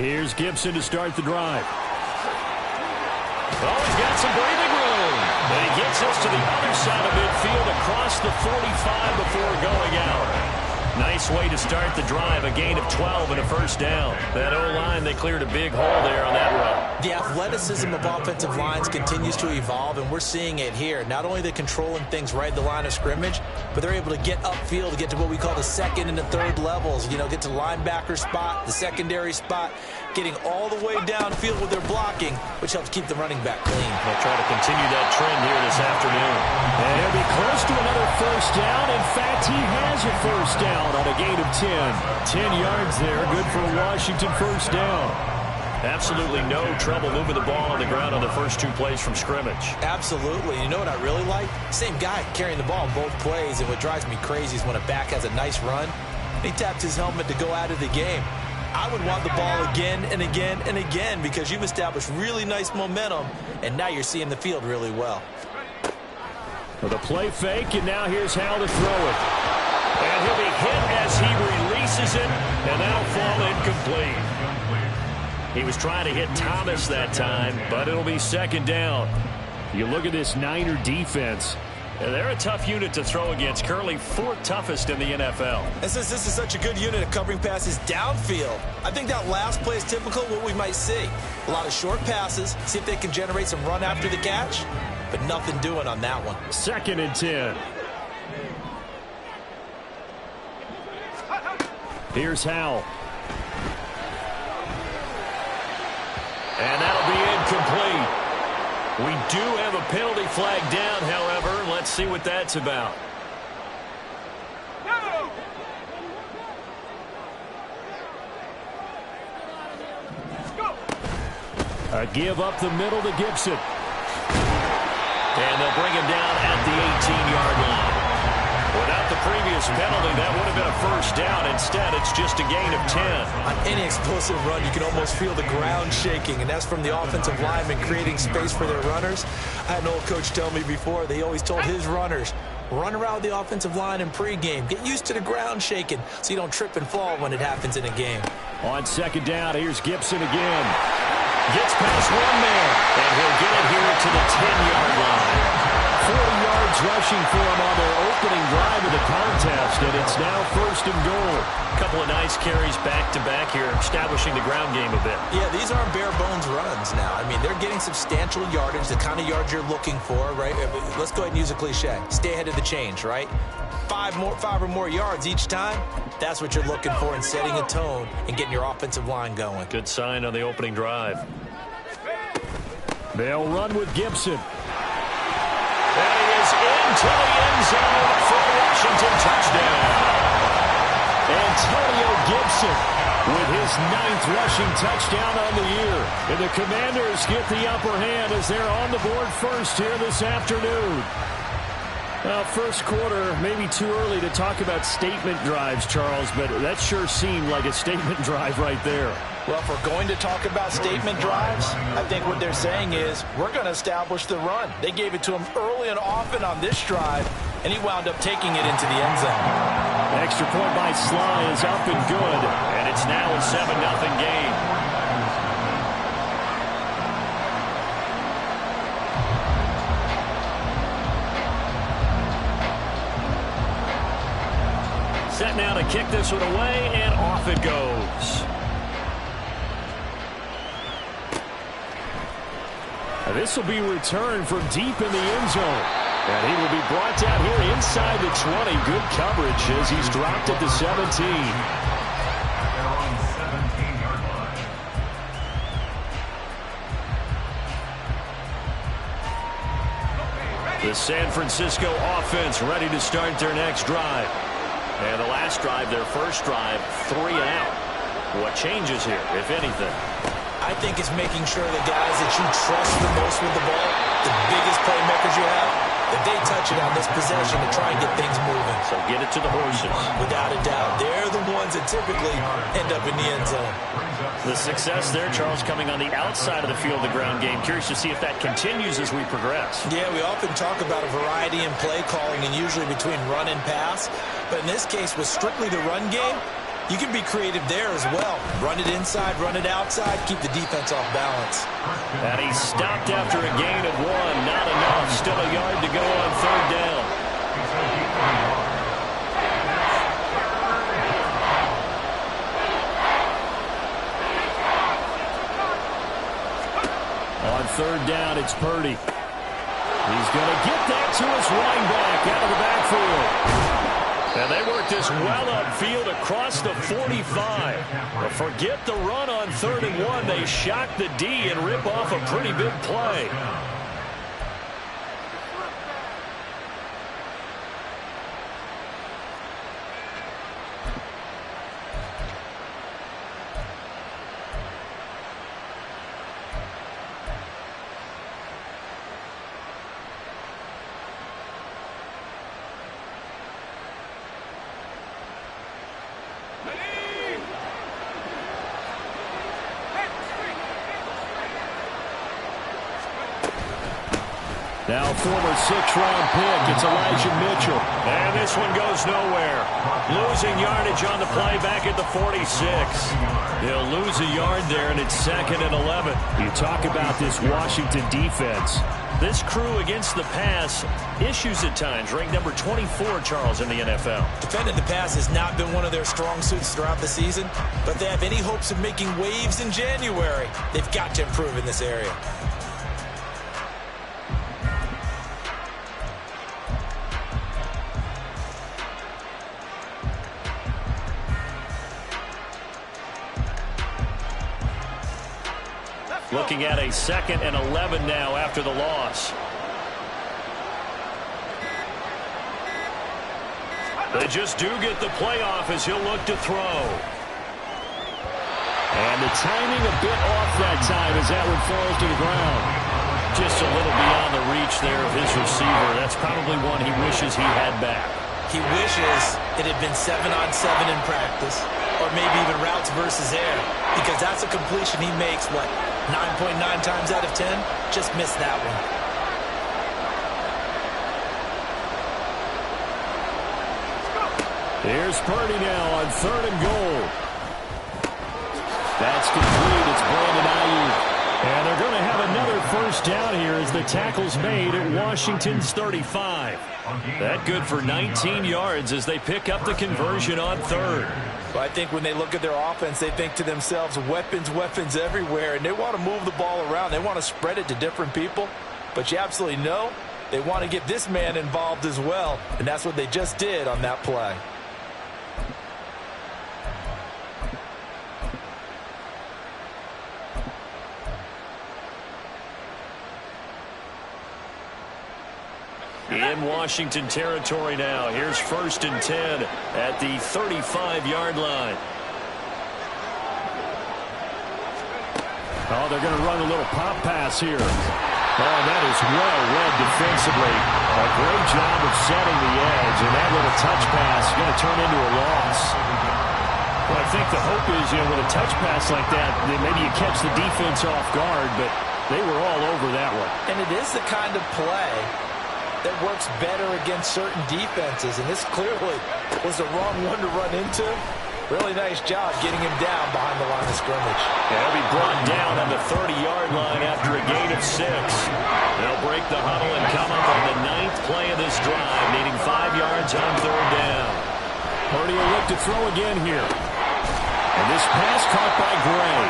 Here's Gibson to start the drive. Oh, he's got some breathing room. And he gets us to the other side of midfield across the 45 before going out. Nice way to start the drive. A gain of 12 and a first down. That O-line, they cleared a big hole there on that run. The athleticism of offensive lines continues to evolve, and we're seeing it here. Not only they're controlling things right at the line of scrimmage, but they're able to get upfield to get to what we call the second and the third levels. You know, get to linebacker spot, the secondary spot, getting all the way downfield with their blocking, which helps keep the running back clean. They'll try to continue that trend here this afternoon. And he'll be close to another first down. In fact, he has a first down on a gain of 10. 10 yards there, good for a Washington first down. Absolutely no trouble moving the ball on the ground on the first two plays from scrimmage. Absolutely. You know what I really like? Same guy carrying the ball both plays, and what drives me crazy is when a back has a nice run, he taps his helmet to go out of the game. I would want the ball again and again and again because you've established really nice momentum, and now you're seeing the field really well. The play fake, and now here's Hal to throw it. And he'll be hit as he releases it, and that'll fall incomplete. He was trying to hit Thomas that time, but it'll be second down. You look at this Niner defense. They're a tough unit to throw against, currently fourth toughest in the NFL. And since this is such a good unit at covering passes downfield, I think that last play is typical of what we might see. A lot of short passes, see if they can generate some run after the catch, but nothing doing on that one. 2nd and 10. Here's Howell. And that'll be incomplete. We do have a penalty flag down, however. Let's see what that's about. A give up the middle to Gibson. And they'll bring him down at the 18-yard line. Without the previous penalty, that would have been a first down. Instead, it's just a gain of 10. On any explosive run, you can almost feel the ground shaking, and that's from the offensive linemen creating space for their runners. I had an old coach tell me before, they always told his runners, run around the offensive line in pregame. Get used to the ground shaking so you don't trip and fall when it happens in a game. On second down, here's Gibson again. Gets past one man, and he'll get it here to the 10-yard line. 40 yards rushing for him on their opening drive of the contest, and it's now first and goal. A couple of nice carries back-to-back here, establishing the ground game a bit. Yeah, these aren't bare-bones runs now. I mean, they're getting substantial yardage, the kind of yards you're looking for, right? Let's go ahead and use a cliche. Stay ahead of the change, right? Five or more yards each time, that's what you're looking for in setting a tone and getting your offensive line going. Good sign on the opening drive. They'll run with Gibson. And he is into the end zone for a Washington touchdown. Antonio Gibson with his 9th rushing touchdown on the year. And the Commanders get the upper hand as they're on the board first here this afternoon. Well, first quarter, maybe too early to talk about statement drives, Charles, but that sure seemed like a statement drive right there. Well, if we're going to talk about statement drives, I think what they're saying is we're going to establish the run. They gave it to him early and often on this drive, and he wound up taking it into the end zone. Extra point by Sly is up and good, and it's now a 7-0 game. Set now to kick this one away, and off it goes. This will be returned from deep in the end zone. And he will be brought down here inside the 20. Good coverage as he's dropped at the 17. The San Francisco offense ready to start their next drive. And the last drive, their first drive, 3 and out. What changes here, if anything? I think it's making sure the guys that you trust the most with the ball, the biggest playmakers you have, that they touch it on this possession to try and get things moving. So get it to the horses. Without a doubt. They're the ones that typically end up in the end zone. The success there, Charles, coming on the outside of the field, the ground game. Curious to see if that continues as we progress. Yeah, we often talk about a variety in play calling and usually between run and pass. But in this case, with strictly the run game, You can be creative there as well. Run it inside, run it outside, keep the defense off balance. And he stopped after a gain of 1. Not enough. Still a yard to go on 3rd down. On 3rd down, it's Purdy. He's going to get that to his running back out of the backfield. And they work this well upfield across the 45. But forget the run on 3rd and 1. They shock the D and rip off a pretty big play. Now former 6th-round pick, it's Elijah Mitchell. And this one goes nowhere. Losing yardage on the play back at the 46. They'll lose a yard there, and it's 2nd and 11. You talk about this Washington defense. This crew against the pass, issues at times, ranked number 24, Charles, in the NFL. Defending the pass has not been one of their strong suits throughout the season, but they have any hopes of making waves in January. They've got to improve in this area. Looking at a 2nd and 11 now after the loss. They just do get the playoff as he'll look to throw. And the timing a bit off that time as that one falls to the ground. Just a little beyond the reach there of his receiver. That's probably one he wishes he had back. He wishes it had been 7-on-7 in practice, or maybe even routes versus air, because that's a completion he makes, what, 9.9 times out of 10? Just missed that one. Here's Purdy now on 3rd and goal. That's complete. It's Brandon Ayuk. And they're going to have another 1st down here as the tackle's made at Washington's 35. That good for 19 yards as they pick up the conversion on 3rd. Well, I think when they look at their offense, they think to themselves, weapons, weapons everywhere, and they want to move the ball around. They want to spread it to different people, but you absolutely know they want to get this man involved as well, and that's what they just did on that play. In Washington territory now. Here's 1st and 10 at the 35-yard line. Oh, they're going to run a little pop pass here. Oh, that is well read defensively. A great job of setting the edge, and that little touch pass is going to turn into a loss. Well, I think the hope is, with a touch pass like that, maybe you catch the defense off guard, but they were all over that one. And it is the kind of play that works better against certain defenses, and this clearly was the wrong one to run into. Really nice job getting him down behind the line of scrimmage. Yeah, he'll be brought down on the 30-yard line after a gain of 6. They'll break the huddle and come up on the 9th play of this drive, needing 5 yards on 3rd down. Purdy will look to throw again here. And this pass caught by Gray.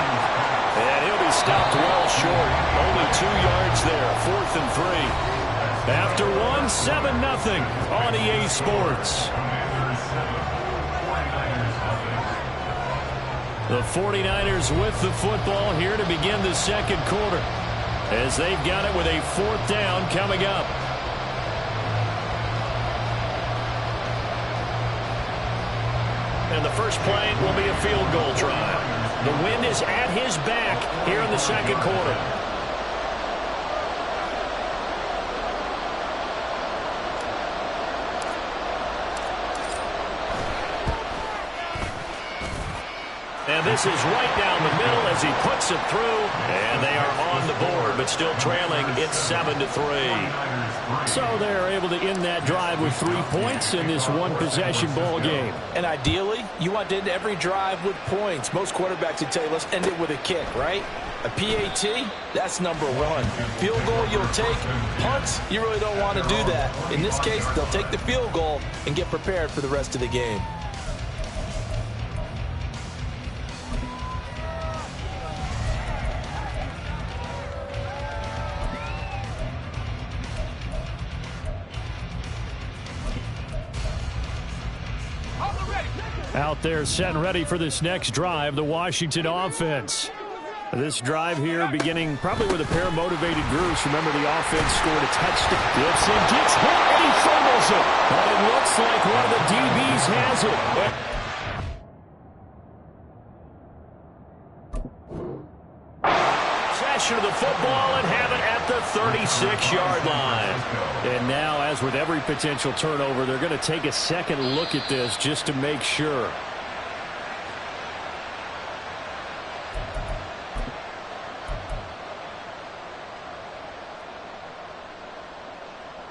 And he'll be stopped well short. Only 2 yards there, 4th and 3. After 1, 7-0 on EA Sports. The 49ers with the football here to begin the 2nd quarter, as they've got it with a 4th down coming up. And the first play will be a field goal try. The wind is at his back here in the 2nd quarter. And this is right down the middle as he puts it through. And they are on the board, but still trailing. It's 7-3. So they're able to end that drive with 3 points in this one-possession ball game. And ideally, you want to end every drive with points. Most quarterbacks would tell you, let's end it with a kick, right? A PAT, that's number one. Field goal you'll take. Punts, you really don't want to do that. In this case, they'll take the field goal and get prepared for the rest of the game. Out there set and ready for this next drive, the Washington offense. This drive here beginning probably with a pair of motivated groups. Remember, the offense scored a touchdown. Gibson gets hit and he fumbles it. But it looks like one of the DBs has it. Possession of the football and have it at the 36-yard line. And now, as with every potential turnover, they're going to take a second look at this just to make sure.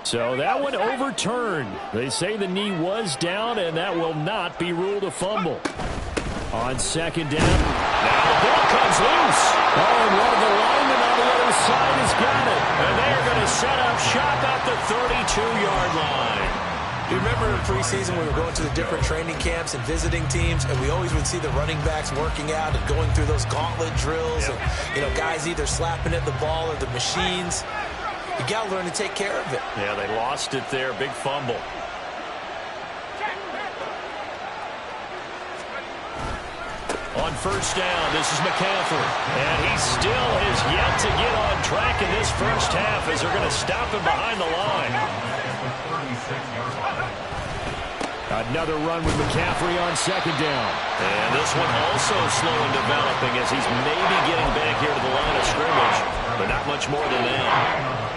So that one overturned. They say the knee was down, and that will not be ruled a fumble. On second down, now the ball comes loose. Oh, and one of the linemen on the other side has got it. And they're going to set up shop at the 32-yard line. You remember in preseason we were going to the different training camps and visiting teams, and we always would see the running backs working out and going through those gauntlet drills. And, guys either slapping at the ball or the machines. You got to learn to take care of it. Yeah, they lost it there. Big fumble. On first down, this is McCaffrey. And he still is yet to get on track in this first half as they're going to stop him behind the line. Another run with McCaffrey on second down. And this one also slow in developing as he's maybe getting back here to the line of scrimmage, but not much more than that.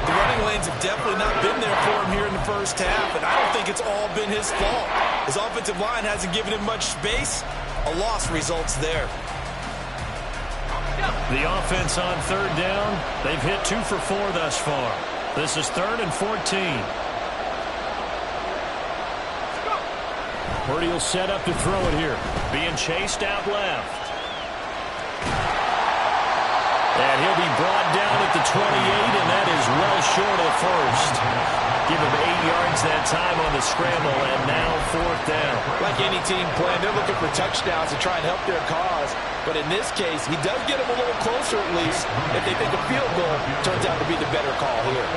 The running lanes have definitely not been there for him here in the first half, and I don't think it's all been his fault. His offensive line hasn't given him much space. A loss results there. The offense on third down, they've hit 2 for 4 thus far. This is 3rd and 14. Purdy will set up to throw it here. Being chased out left. And he'll be brought down at the 28, and that is well short of first. Give him 8 yards that time on the scramble, and now 4th down. Like any team playing, they're looking for touchdowns to try and help their cause. But in this case, he does get them a little closer at least. If they think a field goal turns out to be the better call here.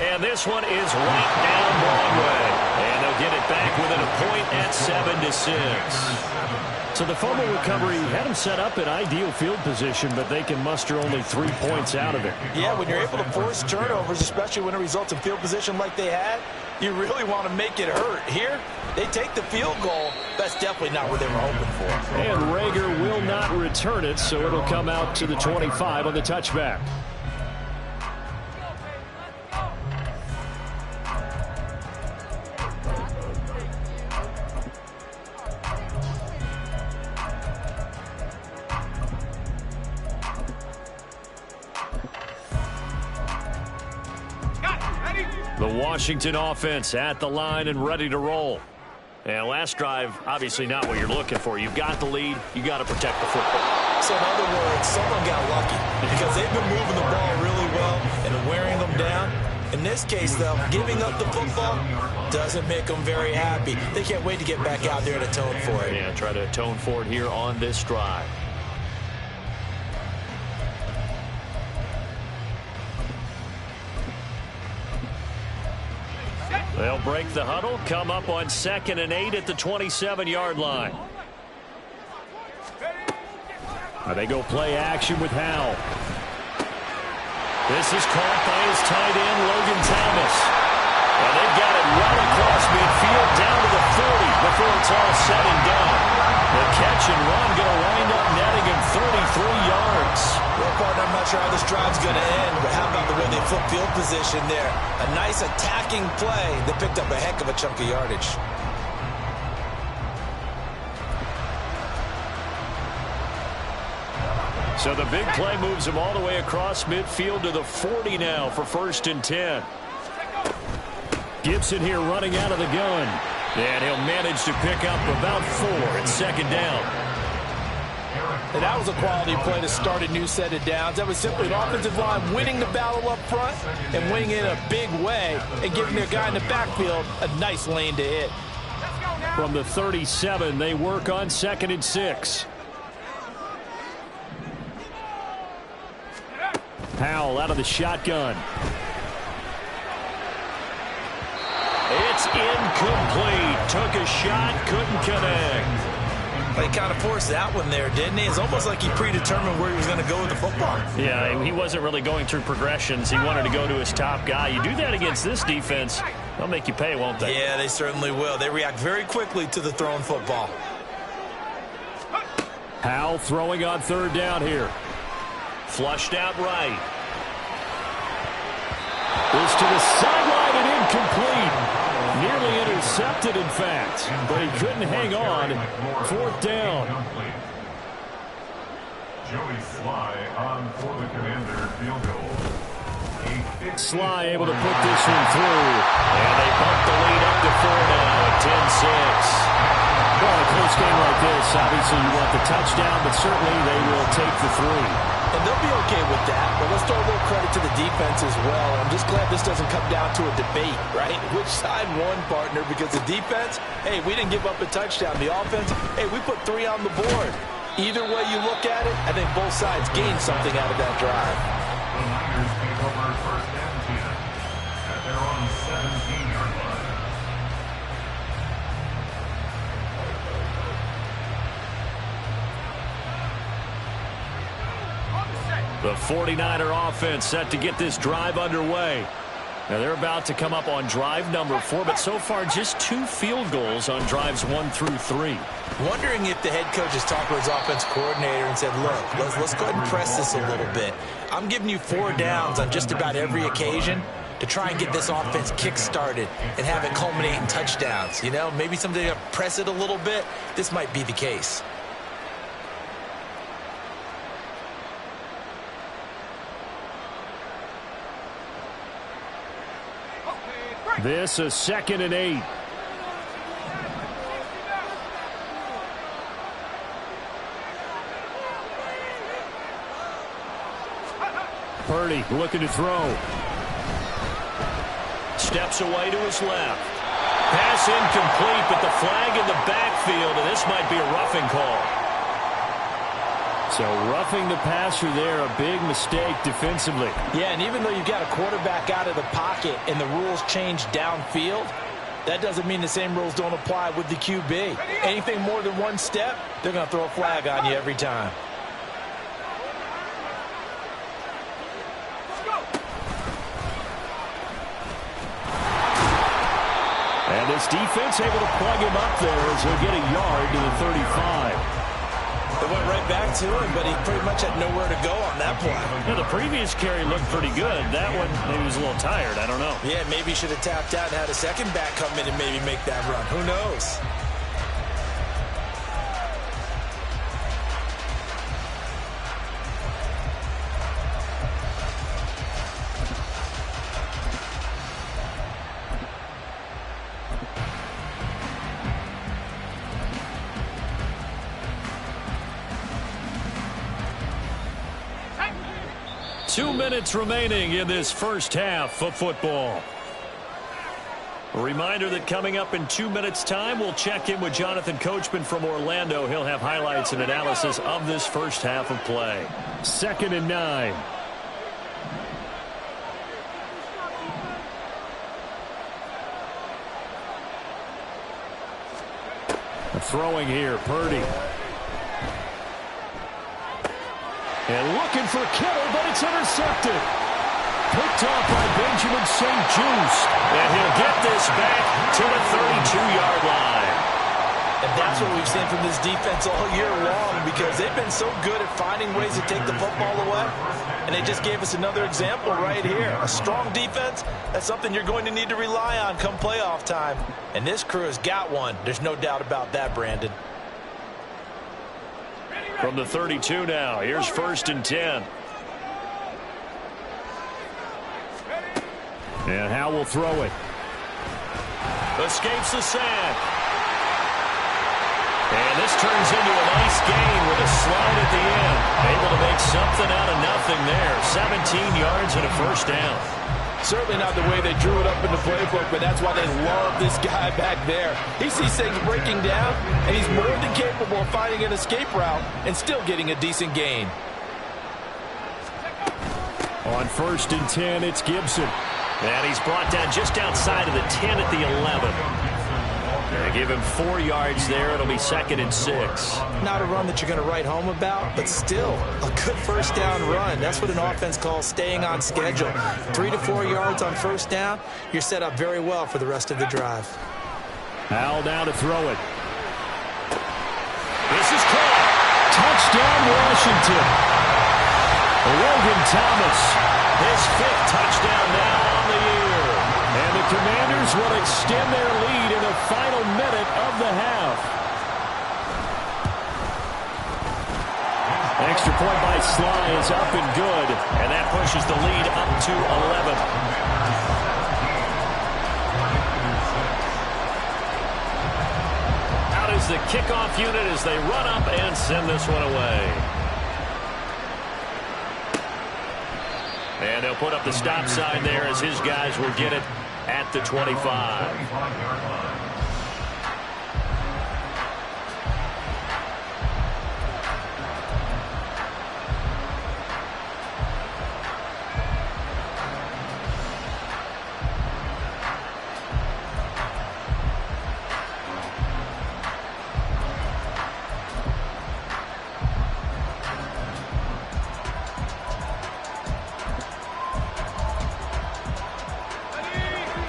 And this one is right down Broadway. And they'll get it back within a point at 7-6. So the fumble recovery had them set up in ideal field position, but they can muster only 3 points out of it. Yeah, when you're able to force turnovers, especially when it results in field position like they had, you really want to make it hurt. Here, they take the field goal. That's definitely not what they were hoping for. And Rager will not return it, so it'll come out to the 25 on the touchback. The Washington offense at the line and ready to roll. And last drive, obviously not what you're looking for. You've got the lead. You got to protect the football. So in other words, someone got lucky because they've been moving the ball really well and wearing them down. In this case, though, giving up the football doesn't make them very happy. They can't wait to get back out there and atone for it. Yeah, try to atone for it here on this drive. They'll break the huddle, come up on 2nd and 8 at the 27-yard line. They go play action with Howell. This is caught by his tight end, Logan Thomas. And they've got it right across midfield down to the 40 before it's all said and done. The catch and run going to wind up netting him 33 yards. Well, partner, I'm not sure how this drive's going to end, but how about the way they flip field position there? A nice attacking play that picked up a heck of a chunk of yardage. So the big play moves him all the way across midfield to the 40 now for 1st and 10. Gibson here running out of the gun. And he'll manage to pick up about 4 at 2nd down. And that was a quality play to start a new set of downs. That was simply an offensive line winning the battle up front and winning in a big way and giving their guy in the backfield a nice lane to hit. From the 37, they work on 2nd and 6. Powell out of the shotgun. It's incomplete. Took a shot, couldn't connect. He kind of forced that one there, didn't he? It's almost like he predetermined where he was going to go with the football. Yeah, he wasn't really going through progressions. He wanted to go to his top guy. You do that against this defense, they'll make you pay, won't they? Yeah, they certainly will. They react very quickly to the thrown football. Powell throwing on 3rd down here. Flushed out right. Is to the sideline and incomplete. Nearly intercepted, in fact, but he couldn't hang on. 4th down. Joey Sly on for the Commander field goal. Sly able to put this one through. And they bump the lead up to 4 now, 10-6. Well, a close game like this, obviously you want the touchdown, but certainly they will take the 3. And they'll be okay with that, but let's throw a little credit to the defense as well. I'm just glad this doesn't come down to a debate, right? Which side won, partner? Because the defense, hey, we didn't give up a touchdown. The offense, hey, we put 3 on the board. Either way you look at it, I think both sides gained something out of that drive. The Niners take over 1st and 10 at their own 17-yard line. The 49er offense set to get this drive underway. Now they're about to come up on drive number 4, but so far just 2 field goals on drives 1 through 3. Wondering if the head coach has talked to his offense coordinator and said, look, let's go ahead and press this a little bit. I'm giving you 4 downs on just about every occasion to try and get this offense kick-started and have it culminate in touchdowns. You know, maybe something to press it a little bit. This might be the case. This is 2nd and 8. Purdy looking to throw. Steps away to his left. Pass incomplete, but the flag in the backfield, and this might be a roughing call. So roughing the passer there, a big mistake defensively. Yeah, and even though you've got a quarterback out of the pocket and the rules change downfield, that doesn't mean the same rules don't apply with the QB. Anything more than 1 step, they're going to throw a flag on you every time. And this defense able to plug him up there as he'll get a yard to the 35. They went right back to him, but he pretty much had nowhere to go on that play. Yeah, the previous carry looked pretty good. That one, maybe he was a little tired. I don't know. Yeah, maybe he should have tapped out and had a second back come in and maybe make that run. Who knows? Two minutes remaining in this first half of football. A reminder that coming up in 2 minutes' time, we'll check in with Jonathan Coachman from Orlando. He'll have highlights and analysis of this first half of play. 2nd and 9. Throwing here, Purdy. And looking for Kittle, but it's intercepted. Picked off by Benjamin St. Juste. And he'll get this back to the 32-yard line. And that's what we've seen from this defense all year long, because they've been so good at finding ways to take the football away. And they just gave us another example right here. A strong defense, that's something you're going to need to rely on come playoff time. And this crew has got one. There's no doubt about that, Brandon. From the 32 now, here's 1st and 10. And Howe will throw it. Escapes the sack. And this turns into a nice gain with a slide at the end. Able to make something out of nothing there. 17 yards and a 1st down. Certainly not the way they drew it up in the playbook, but that's why they love this guy back there. He sees things breaking down, and he's more than capable of finding an escape route and still getting a decent gain. On 1st and 10, it's Gibson. And he's brought down just outside of the 10 at the 11. They give him 4 yards there. It'll be 2nd and 6. Not a run that you're going to write home about, but still a good 1st down run. That's what an offense calls staying on schedule. 3 to 4 yards on 1st down. You're set up very well for the rest of the drive. Howell now to throw it. This is caught. Touchdown, Washington. Logan Thomas, his 5th touchdown now on the year. And the Commanders will extend their lead in the final minute of the half. Extra point by Sly is up and good. And that pushes the lead up to 11. Out is the kickoff unit as they run up and send this one away. And they'll put up the stop sign there as his guys will get it at the 25.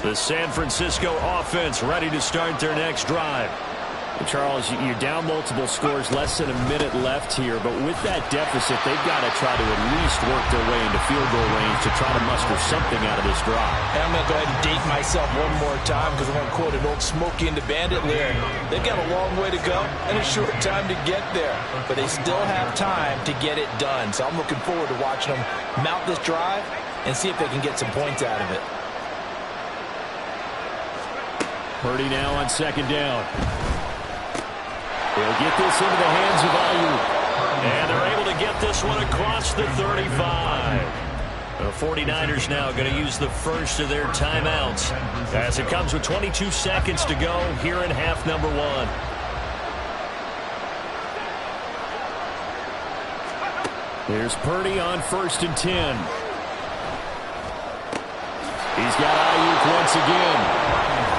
The San Francisco offense ready to start their next drive. Charles, you're down multiple scores, less than a minute left here, but with that deficit, they've got to try to at least work their way into field goal range to try to muster something out of this drive. And I'm going to go ahead and date myself one more time because I'm going to quote an old Smokey and the Bandit lyric. They've got a long way to go and a short time to get there, but they still have time to get it done. So I'm looking forward to watching them mount this drive and see if they can get some points out of it. Purdy now on 2nd down. They'll get this into the hands of Ayuk. And they're able to get this one across the 35. The 49ers now going to use the first of their timeouts as it comes with 22 seconds to go here in half number 1. There's Purdy on 1st and 10. He's got Ayuk once again.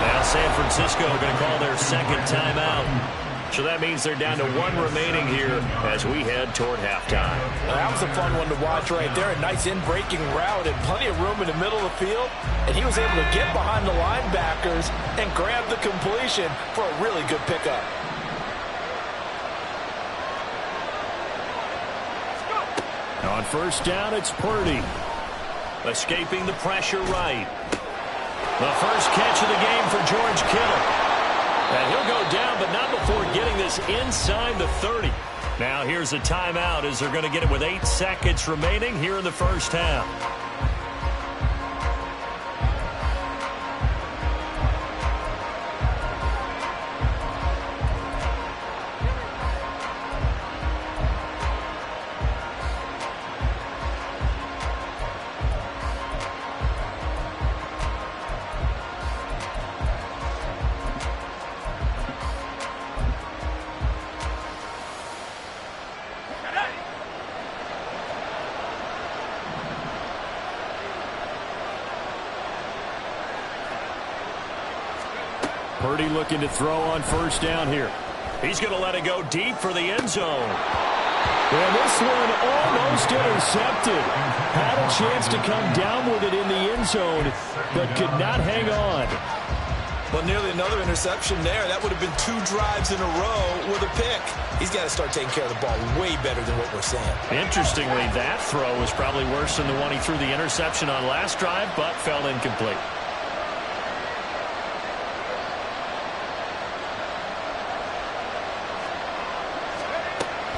Now San Francisco going to call their 2nd timeout. So that means they're down to 1 remaining here as we head toward halftime. Well, that was a fun one to watch right there. A nice in-breaking route and plenty of room in the middle of the field. And he was able to get behind the linebackers and grab the completion for a really good pickup. On 1st down, it's Purdy. Escaping the pressure right. The first catch of the game for George Kittle. And he'll go down, but not before getting this inside the 30. Now here's a timeout as they're going to get it with 8 seconds remaining here in the first half. Purdy looking to throw on 1st down here. He's going to let it go deep for the end zone. And this one almost intercepted. Had a chance to come down with it in the end zone, but could not hang on. Well, nearly another interception there. That would have been 2 drives in a row with a pick. He's got to start taking care of the ball way better than what we're seeing. Interestingly, that throw was probably worse than the one he threw the interception on last drive, but fell incomplete.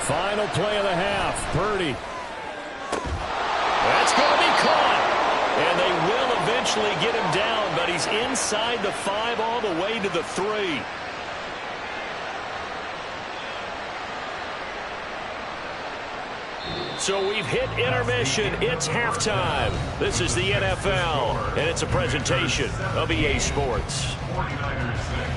Final play of the half. Purdy. That's going to be caught. And they will eventually get him down, but he's inside the 5 all the way to the 3. So we've hit intermission. It's halftime. This is the NFL, and it's a presentation of EA Sports. 49ers 6.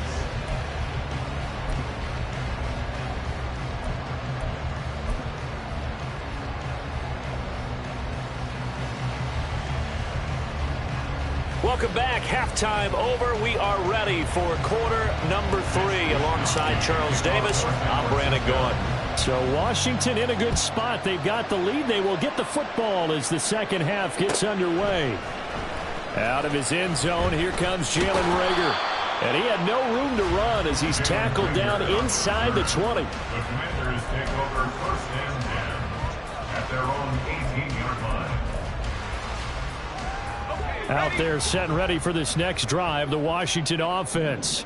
Welcome back. Halftime over. We are ready for quarter number 3. Alongside Charles Davis, I'm Brandon Gordon. So Washington in a good spot. They've got the lead. They will get the football as the second half gets underway. Out of his end zone, here comes Jalen Reagor. And he had no room to run as he's tackled down inside the 20. The Commanders take over first and 10 at their own 18-yard line. Out there set and ready for this next drive, the Washington offense.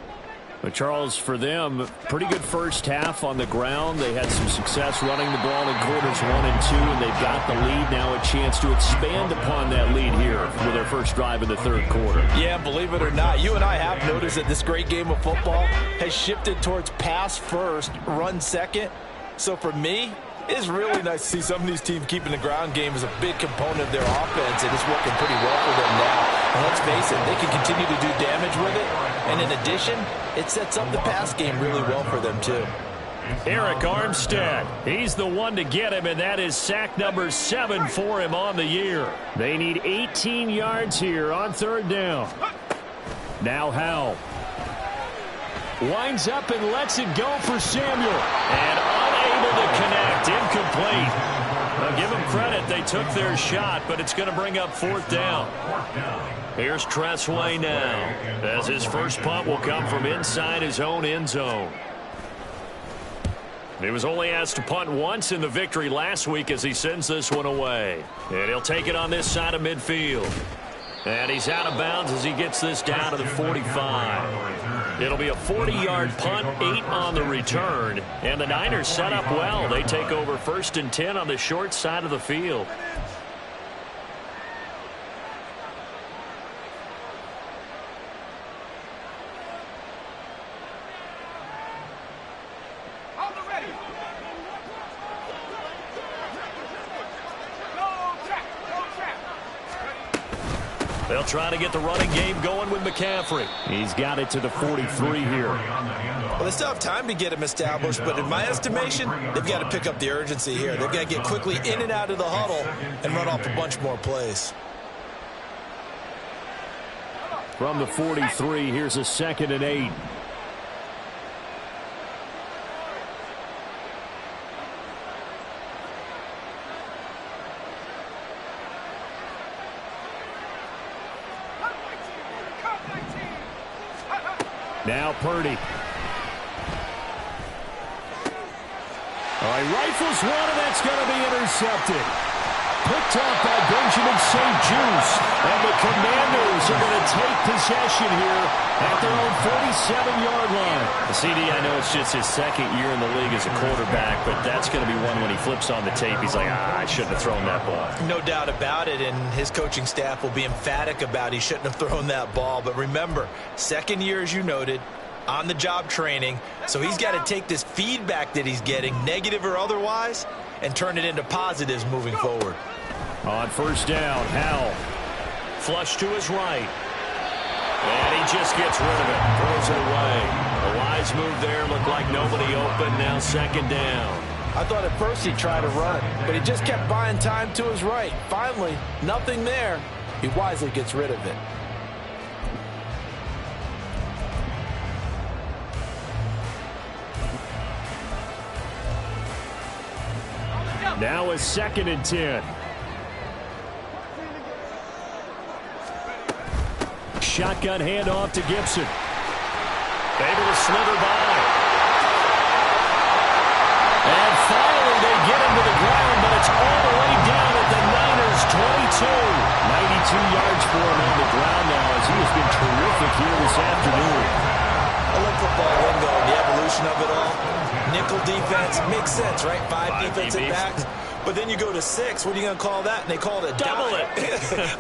But Charles, for them, pretty good first half on the ground. They had some success running the ball in quarters 1 and 2, and they've got the lead. Now a chance to expand upon that lead here with their first drive in the third quarter. Yeah, believe it or not, you and I have noticed that this great game of football has shifted towards pass first, run second. So for me, it's really nice to see some of these teams keeping the ground game as a big component of their offense, and it's working pretty well for them now. And let's face it, they can continue to do damage with it. And in addition, it sets up the pass game really well for them, too. Eric Armstead, he's the one to get him, and that is sack number 7 for him on the year. They need 18 yards here on third down. Now Howell winds up and lets it go for Samuel. And unable to connect, incomplete. Now give them credit, they took their shot, but it's going to bring up fourth down. Here's Tressway now, as his first punt will come from inside his own end zone. He was only asked to punt once in the victory last week as he sends this one away. And he'll take it on this side of midfield. And he's out of bounds as he gets this down to the 45. It'll be a 40-yard punt, 8 on the return. And the Niners set up well. They take over first and 10 on the short side of the field. They'll try to get the running game going with McCaffrey. He's got it to the 43 here. Well, they still have time to get him established, but in my estimation, they've got to pick up the urgency here. They've got to get quickly in and out of the huddle and run off a bunch more plays. From the 43, here's a 2nd and 8. Now Purdy. All right, rifles one, and that's going to be intercepted. Picked off by Benjamin St. Juice. And the Commanders are going to take possession here at their own 47-yard line. The CD, I know it's just his second year in the league as a quarterback, but that's going to be one when he flips on the tape. He's like, I shouldn't have thrown that ball. No doubt about it, and his coaching staff will be emphatic about he shouldn't have thrown that ball. But remember, second year, as you noted, on-the-job training, so he's got to take this feedback that he's getting, negative or otherwise, and turn it into positives moving forward. On first down, Howell. Flush to his right. And he just gets rid of it. Throws it away. A wise move there. Looked like nobody open. Now second down. I thought at first he'd try to run it, but he just kept buying time to his right. Finally, nothing there. He wisely gets rid of it. Now a 2nd and 10. Shotgun handoff to Gibson. Able to slither by. And finally they get him to the ground, but it's all the way down at the Niners' 22. 92 yards for him on the ground now as he has been terrific here this afternoon. I love football lingo and the evolution of it all. Nickel defense makes sense, right? Five defensive backs. But then you go to 6. What are you going to call that? And they call it a double dime.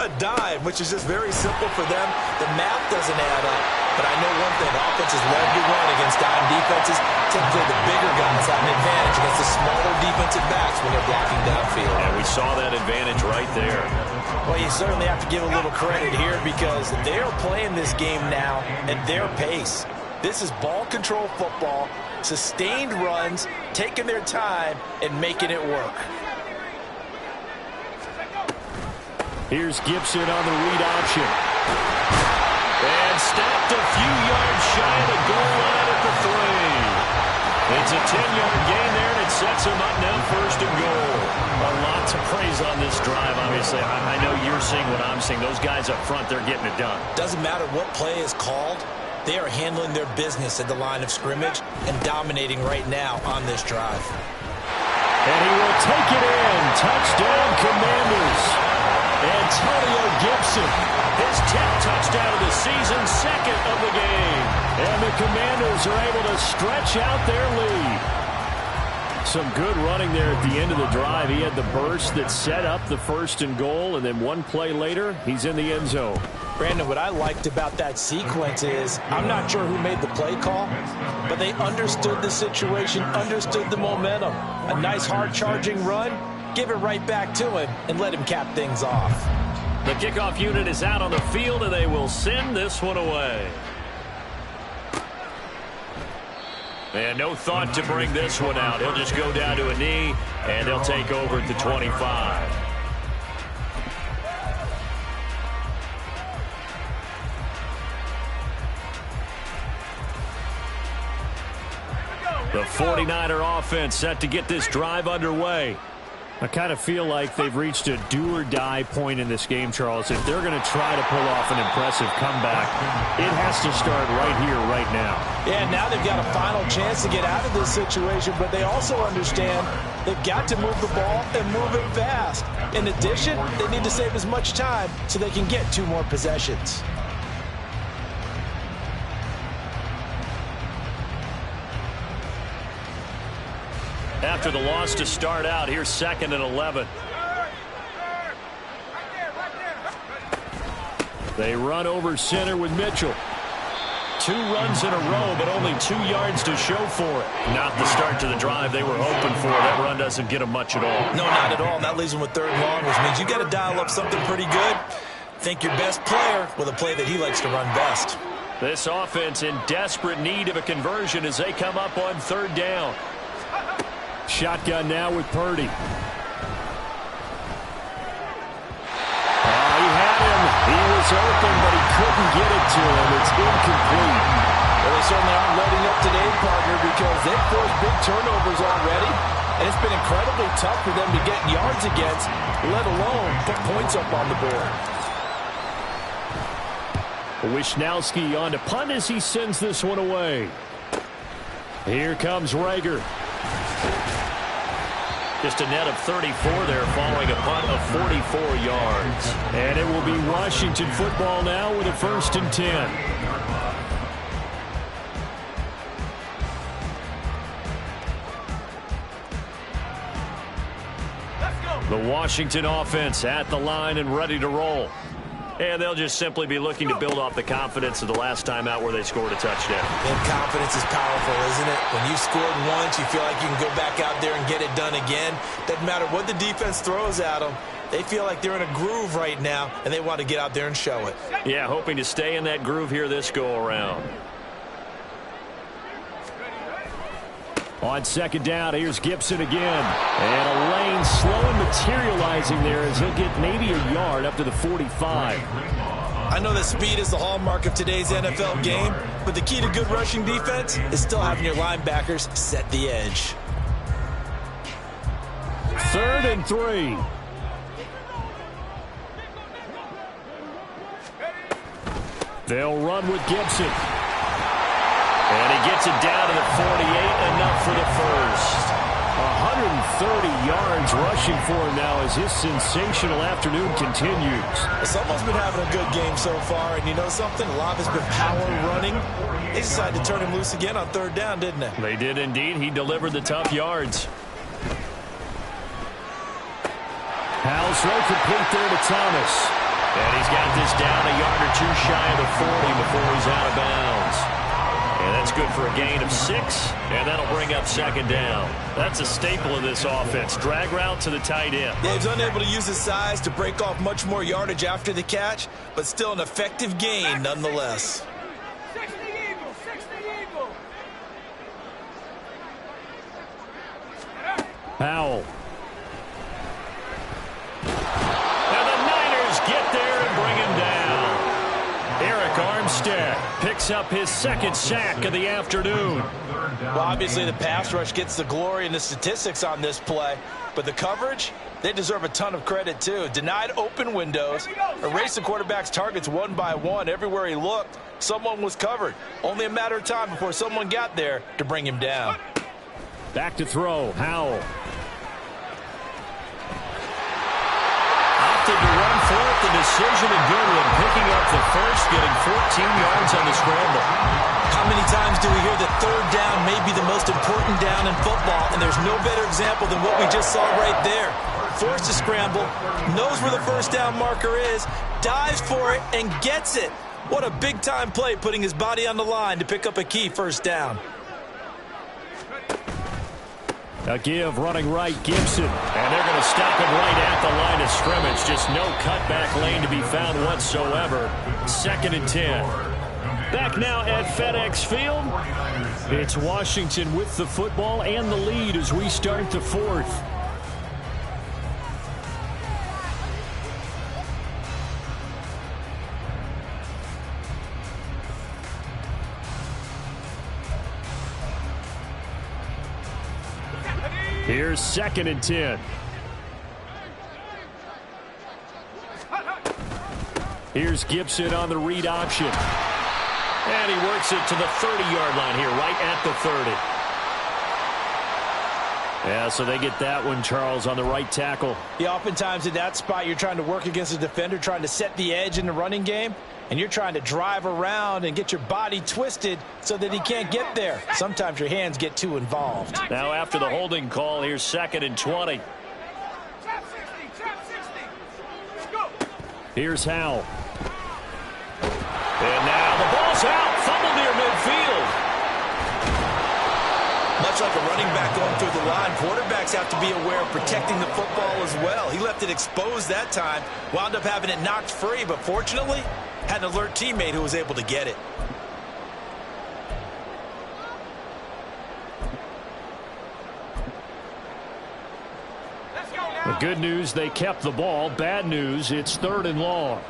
A dime, which is just very simple for them. The math doesn't add up. But I know one thing. Offenses love to run against dime defenses. Typically, the bigger guys have an advantage against the smaller defensive backs when they're blocking downfield. And we saw that advantage right there. Well, you certainly have to give a little credit here because they're playing this game now at their pace. This is ball control football, sustained runs, taking their time, and making it work. Here's Gibson on the read option. And stopped a few yards shy of the goal line at the 3. It's a 10-yard gain there, and it sets him up now 1st and goal. A lot to praise on this drive, obviously. I know you're seeing what I'm seeing. Those guys up front, they're getting it done. Doesn't matter what play is called. They are handling their business at the line of scrimmage and dominating right now on this drive. And he will take it in. Touchdown, Commanders. Antonio Gibson, his 10th touchdown of the season, 2nd of the game. And the Commanders are able to stretch out their lead. Some good running there at the end of the drive. He had the burst that set up the 1st and goal, and then one play later, he's in the end zone. Brandon, what I liked about that sequence is I'm not sure who made the play call, but they understood the situation, understood the momentum. A nice hard-charging run, give it right back to him, and let him cap things off. The kickoff unit is out on the field, and they will send this one away. And no thought to bring this one out. He'll just go down to a knee, and they'll take over at the 25. The 49er offense set to get this drive underway. I kind of feel like they've reached a do-or-die point in this game, Charles. If they're going to try to pull off an impressive comeback, it has to start right here, right now. Yeah, now they've got a final chance to get out of this situation, but they also understand they've got to move the ball and move it fast. In addition, they need to save as much time so they can get 2 more possessions. After the loss to start out, here's 2nd and 11. They run over center with Mitchell. 2 runs in a row, but only 2 yards to show for it. Not the start to the drive they were hoping for. That run doesn't get them much at all. No, not at all. And that leaves them with 3rd and long, which means you got to dial up something pretty good. Think your best player with a play that he likes to run best. This offense in desperate need of a conversion as they come up on 3rd down. Shotgun now with Purdy. He had him. He was open, but he couldn't get it to him. It's incomplete. Well, they certainly aren't letting up today, partner, because they've forced big turnovers already, and it's been incredibly tough for them to get yards against, let alone put points up on the board. Wisnowski on to punt as he sends this one away. Here comes Rager. Just a net of 34 there following a punt of 44 yards. And it will be Washington football now with a 1st and 10. The Washington offense at the line and ready to roll. And they'll just simply be looking to build off the confidence of the last time out where they scored a touchdown. And confidence is powerful, isn't it? When you scored once, you feel like you can go back out there and get it done again. Doesn't matter what the defense throws at them. They feel like they're in a groove right now, and they want to get out there and show it. Yeah, hoping to stay in that groove here this go-around. On 2nd down, here's Gibson again. And a lane slow and materializing there as he'll get maybe a yard up to the 45. I know that speed is the hallmark of today's NFL game, but the key to good rushing defense is still having your linebackers set the edge. 3rd and 3. They'll run with Gibson. And he gets it down to the 48, enough for the first. 130 yards rushing for him now as his sensational afternoon continues. Someone's been having a good game so far, and you know something? A lot has been power running. They decided to turn him loose again on third down, didn't they? They did indeed. He delivered the tough yards. Howell's throw complete there to Thomas. And he's got this down a yard or two shy of the 40 before he's out of bounds. And that's good for a gain of 6, and that'll bring up second down. That's a staple of this offense. Drag route to the tight end. Yeah, he's unable to use his size to break off much more yardage after the catch, but still an effective gain nonetheless. 60 Eagles, 60 Eagles. Powell. And the Niners get there and bring him down. Eric Armstead picks up his second sack of the afternoon. Well, obviously the pass rush gets the glory and the statistics on this play, but the coverage, they deserve a ton of credit too. Denied open windows, erased the quarterback's targets one by one. Everywhere he looked, someone was covered. Only a matter of time before someone got there to bring him down. Back to throw, Howell. Opted to run for it, the decision a good one, picking up the first, getting 14 yards on the scramble. How many times do we hear that third down may be the most important down in football, and there's no better example than what we just saw right there. Forced to scramble, knows where the first down marker is, dives for it, and gets it. What a big-time play, putting his body on the line to pick up a key first down. A give running right, Gibson. And they're going to stop him right at the line of scrimmage. Just no cutback lane to be found whatsoever. 2nd and 10. Back now at FedEx Field. It's Washington with the football and the lead as we start the fourth. Here's 2nd and 10. Here's Gibson on the read option. And he works it to the 30-yard line here, right at the 30. Yeah, so they get that one, Charles, on the right tackle. Yeah, oftentimes in that spot, you're trying to work against a defender, trying to set the edge in the running game, and you're trying to drive around and get your body twisted so that he can't get there. Sometimes your hands get too involved. Now after the holding call, here's 2nd and 20. Trap 60, trap 60. Let's go. Here's Howell. And now the ball's out. Fumble near midfield. Much like a running back going through the line, quarterbacks have to be aware of protecting the football as well. He left it exposed that time, wound up having it knocked free, but fortunately, had an alert teammate who was able to get it. Let's go now. The good news, they kept the ball. Bad news, it's 3rd and long.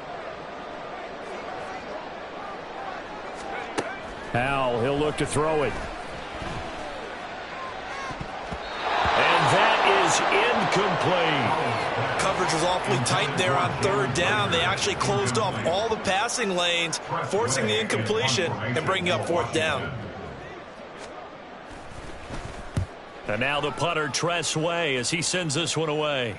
Howell, he'll look to throw it. And that is incomplete. Coverage was awfully tight there on 3rd down. They actually closed off all the passing lanes, forcing the incompletion and bringing up 4th down. And now the punter, Tress Way, as he sends this one away.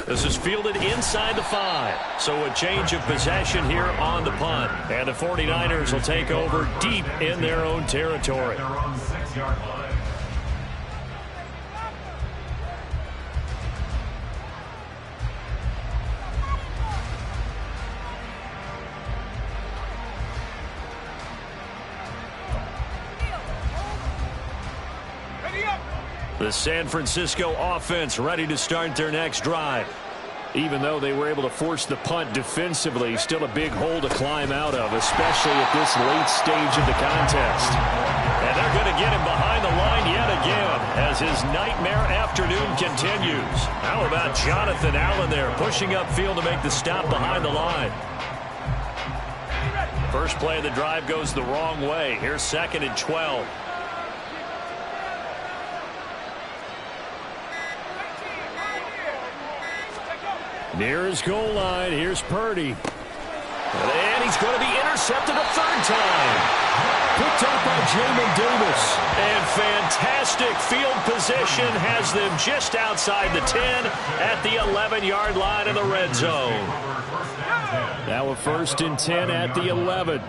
This is fielded inside the 5. So a change of possession here on the punt. And the 49ers will take over deep in their own territory. They're on the 6-yard line. Ready up. The San Francisco offense ready to start their next drive. Even though they were able to force the punt defensively, still a big hole to climb out of, especially at this late stage of the contest. And they're going to get him behind the line yet again as his nightmare afternoon continues. How about Jonathan Allen there pushing upfield to make the stop behind the line? First play of the drive goes the wrong way. Here's 2nd and 12. Near his goal line, here's Purdy. And he's going to be intercepted a 3rd time. Picked up by Jamin Davis. And fantastic field position has them just outside the 10 at the 11-yard line in the red zone. Now a 1st and 10 at the 11.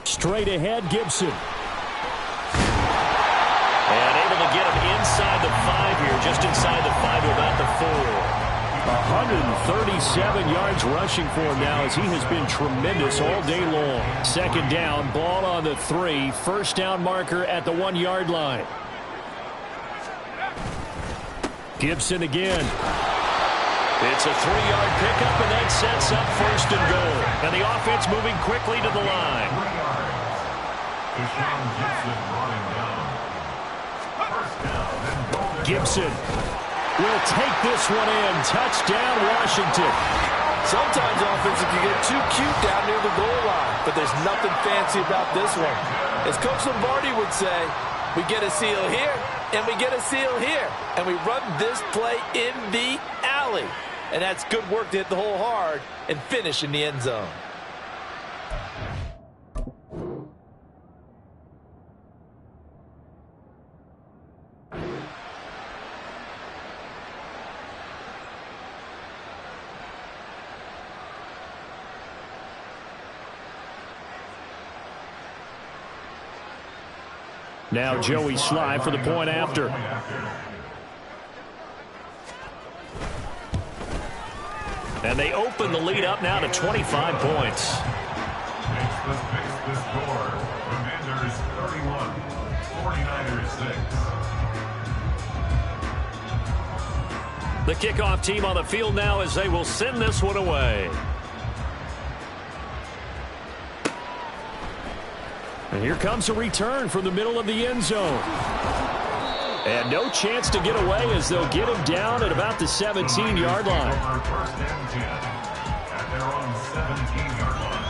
Straight ahead, Gibson. And able to get him inside the 5 here, just inside the 5 to about the 4. 137 yards rushing for him now as he has been tremendous all day long. 2nd down, ball on the 3. 1st down marker at the 1-yard line. Gibson again. It's a 3-yard pickup, and that sets up 1st and goal. And the offense moving quickly to the line. Gibson will take this one in. Touchdown, Washington. Sometimes offense can get too cute down near the goal line, but there's nothing fancy about this one. As Coach Lombardi would say, we get a seal here, and we get a seal here, and we run this play in the alley. And that's good work to hit the hole hard and finish in the end zone. Now Joey Sly for the point after. And they open the lead up now to 25 points. Makes the score. Commanders 31, 49ers 6. The kickoff team on the field now as they will send this one away. And here comes a return from the middle of the end zone. And no chance to get away as they'll get him down at about the 17-yard line. 1st and 10 at their own 17-yard line.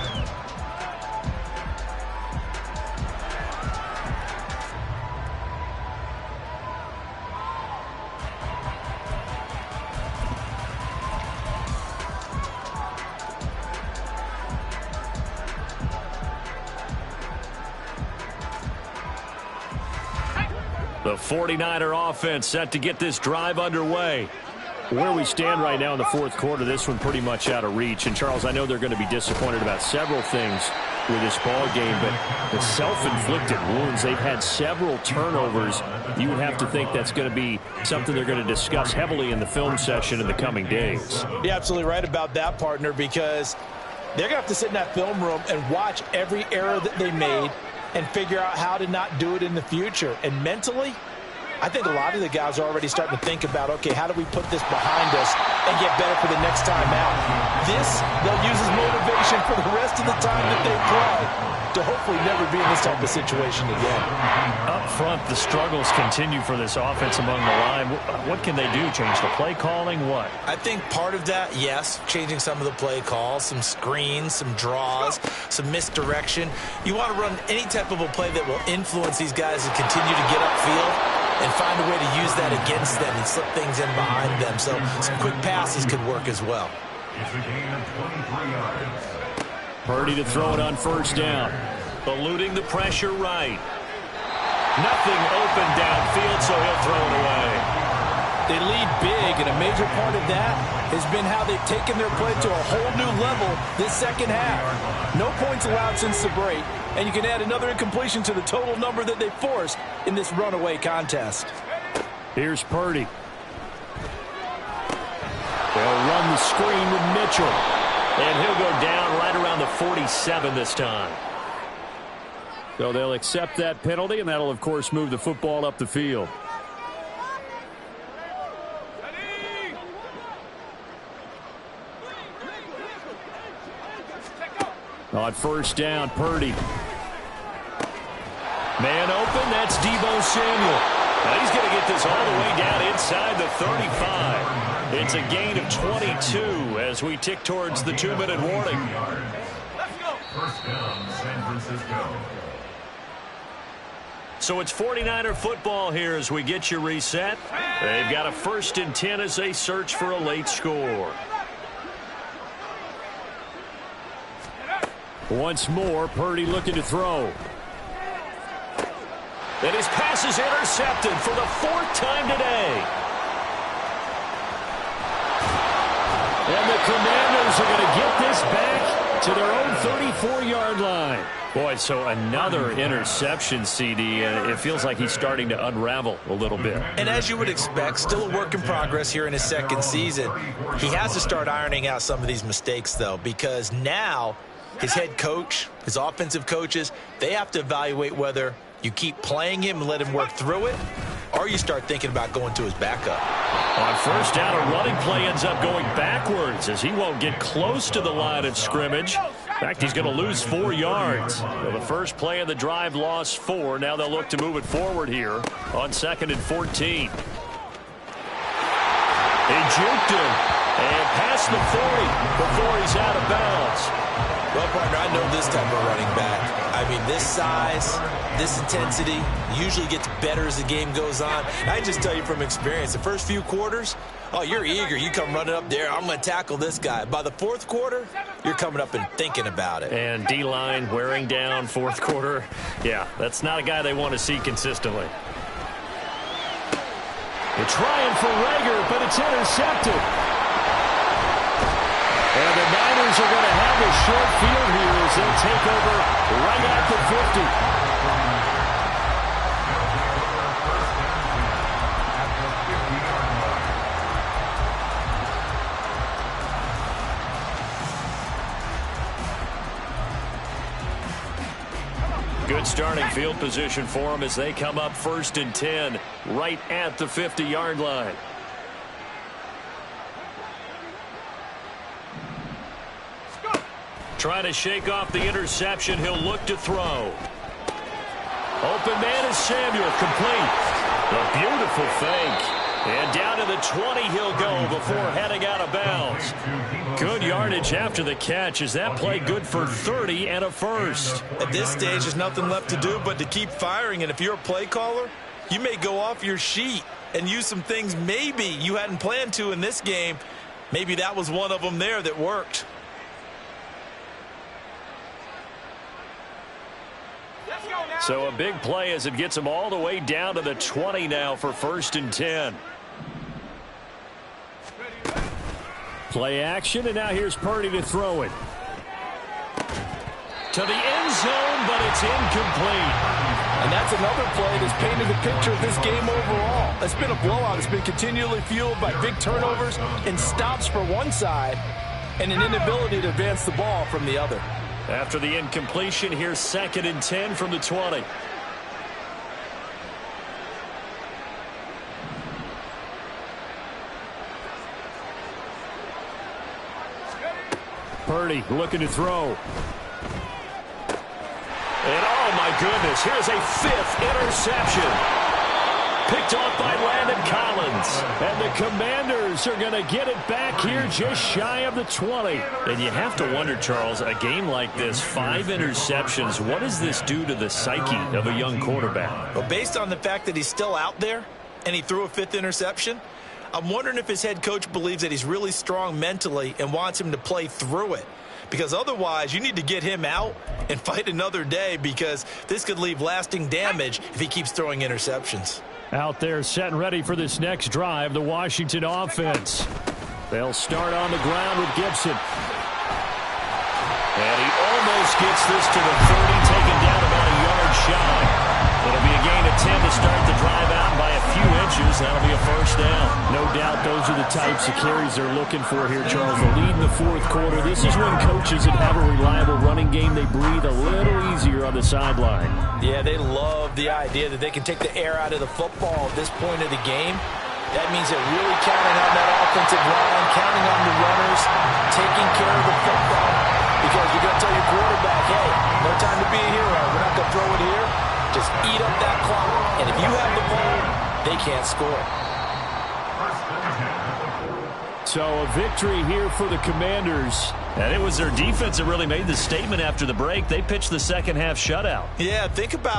The 49er offense set to get this drive underway. Where we stand right now in the 4th quarter, this one pretty much out of reach. And, Charles, I know they're going to be disappointed about several things with this ball game, but the self-inflicted wounds, they've had several turnovers. You would have to think that's going to be something they're going to discuss heavily in the film session in the coming days. You're absolutely right about that, partner, because they're going to have to sit in that film room and watch every error that they made and figure out how to not do it in the future. And mentally, I think a lot of the guys are already starting to think about, okay, how do we put this behind us and get better for the next time out? This, they'll use as motivation for the rest of the time that they play to hopefully never be in this type of situation again. Up front, the struggles continue for this offense among the line. What can they do? Change the play calling? What? I think part of that, yes, changing some of the play calls, some screens, some draws, some misdirection. You want to run any type of a play that will influence these guys and continue to get upfield and find a way to use that against them and slip things in behind them. So some quick passes could work as well. It's a gain of 23 yards. Purdy to throw it on 1st down. Eluding the pressure right. Nothing open downfield, so he'll throw it away. They lead big, and a major part of that has been how they've taken their play to a whole new level this 2nd half. No points allowed since the break, and you can add another incompletion to the total number that they forced in this runaway contest. Here's Purdy. They'll run the screen with Mitchell. And he'll go down right around the 47 this time. So they'll accept that penalty, and that'll, of course, move the football up the field. On 1st down, Purdy. Man open, that's Deebo Samuel. Now he's going to get this all the way down inside the 35. It's a gain of 22 as we tick towards the 2-minute warning. First down, San Francisco. So it's 49er football here as we get you reset. They've got a 1st and 10 as they search for a late score. Once more, Purdy looking to throw. And his pass is intercepted for the 4th time today. And the Commanders are going to get this back to their own 34-yard line. Boy, so another interception, CD. It feels like he's starting to unravel a little bit. And as you would expect, still a work in progress here in his second season. He has to start ironing out some of these mistakes, though, because now his head coach, his offensive coaches, they have to evaluate whether you keep playing him and let him work through it, or you start thinking about going to his backup. On first down, a running play ends up going backwards as he won't get close to the line of scrimmage. In fact, he's going to lose 4 yards. So the first play of the drive lost 4. Now they'll look to move it forward here on 2nd and 14. He juked him and past the 40 before he's out of bounds. Well, partner, I know this type of running back. I mean, this size, this intensity usually gets better as the game goes on. And I just tell you from experience, the first few quarters, oh, you're eager. You come running up there, I'm going to tackle this guy. By the 4th quarter, you're coming up and thinking about it. And D-line wearing down 4th quarter. Yeah, that's not a guy they want to see consistently. They're trying for Rager, but it's intercepted. And the Niners are going to have a short field here as they'll take over right at the 50. Good starting field position for them as they come up 1st and 10 right at the 50-yard line. Trying to shake off the interception. He'll look to throw. Open man is Samuel, complete. A beautiful fake. And down to the 20 he'll go before heading out of bounds. Good yardage after the catch. Is that play good for 30 and a first? At this stage, there's nothing left to do but to keep firing. And if you're a play caller, you may go off your sheet and use some things maybe you hadn't planned to in this game. Maybe that was one of them there that worked. So a big play as it gets him all the way down to the 20 now for 1st and 10. Play action, and now here's Purdy to throw it. To the end zone, but it's incomplete. And that's another play that's painted the picture of this game overall. It's been a blowout. It's been continually fueled by big turnovers and stops for one side and an inability to advance the ball from the other. After the incompletion, here's 2nd and 10 from the 20. Purdy looking to throw. And oh my goodness, here's a 5th interception. Picked off by Landon Collins. And the Commanders are going to get it back here just shy of the 20. And you have to wonder, Charles, a game like this, 5 interceptions, what does this do to the psyche of a young quarterback? Well, based on the fact that he's still out there and he threw a 5th interception, I'm wondering if his head coach believes that he's really strong mentally and wants him to play through it. Because otherwise, you need to get him out and fight another day, because this could leave lasting damage if he keeps throwing interceptions. Out there set and ready for this next drive, the Washington offense. They'll start on the ground with Gibson. And he almost gets this to the 30, taken down about a yard shy. It'll be a gain of 10 to start the drive out by a few inches. That'll be a first down. No doubt those are the types of carries they're looking for here, Charles. The lead in the 4th quarter. This is when coaches that have a reliable running game, they breathe a little easier on the sideline. Yeah, they love the idea that they can take the air out of the football at this point of the game. That means they're really counting on that offensive line, counting on the runners, taking care of the football. Because you're going to tell your quarterback, hey, no time to be a hero. We're not going to throw it here. Just eat up that clock. And if you have the ball, they can't score. So a victory here for the Commanders. And it was their defense that really made the statement after the break. They pitched the second half shutout. Yeah, think about